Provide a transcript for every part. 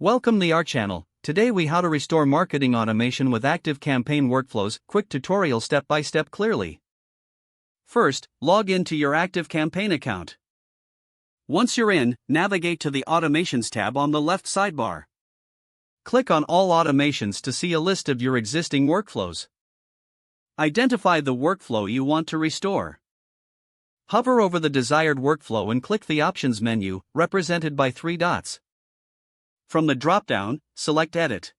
Welcome to our channel. Today we how to restore marketing automation with ActiveCampaign workflows, quick tutorial step by step clearly. First, log into your ActiveCampaign account. Once you're in, navigate to the Automations tab on the left sidebar. Click on All Automations to see a list of your existing workflows. Identify the workflow you want to restore. Hover over the desired workflow and click the Options menu, represented by 3 dots. From the drop-down, select Edit.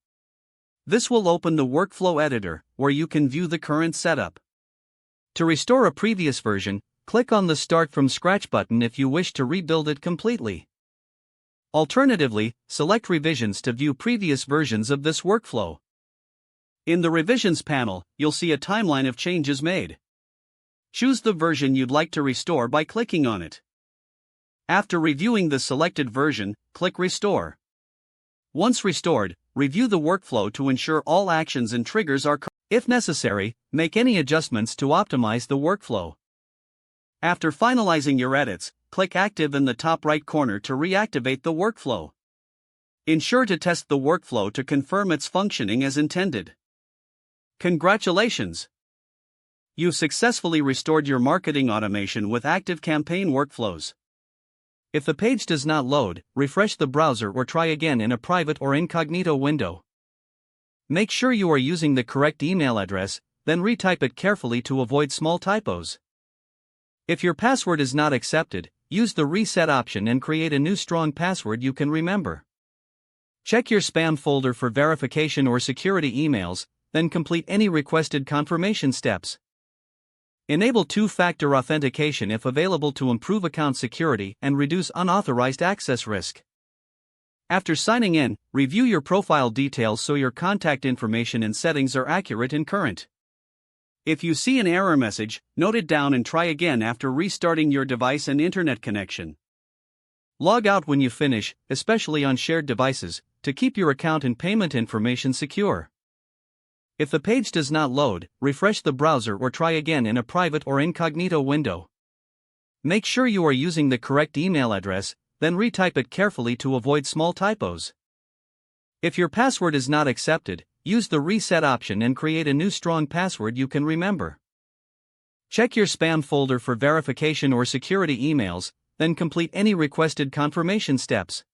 This will open the workflow editor, where you can view the current setup. To restore a previous version, click on the Start from Scratch button if you wish to rebuild it completely. Alternatively, select Revisions to view previous versions of this workflow. In the Revisions panel, you'll see a timeline of changes made. Choose the version you'd like to restore by clicking on it. After reviewing the selected version, click Restore. Once restored, review the workflow to ensure all actions and triggers are correct. If necessary, make any adjustments to optimize the workflow. After finalizing your edits, click Active in the top right corner to reactivate the workflow. Ensure to test the workflow to confirm it's functioning as intended. Congratulations! You've successfully restored your marketing automation with ActiveCampaign workflows. If the page does not load, refresh the browser or try again in a private or incognito window. Make sure you are using the correct email address, then retype it carefully to avoid small typos. If your password is not accepted, use the reset option and create a new strong password you can remember. Check your spam folder for verification or security emails, then complete any requested confirmation steps. Enable two-factor authentication if available to improve account security and reduce unauthorized access risk. After signing in, review your profile details so your contact information and settings are accurate and current. If you see an error message, note it down and try again after restarting your device and internet connection. Log out when you finish, especially on shared devices, to keep your account and payment information secure. If the page does not load, refresh the browser or try again in a private or incognito window. Make sure you are using the correct email address, then retype it carefully to avoid small typos. If your password is not accepted, use the reset option and create a new strong password you can remember. Check your spam folder for verification or security emails, then complete any requested confirmation steps.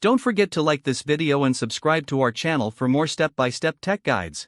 Don't forget to like this video and subscribe to our channel for more step-by-step tech guides.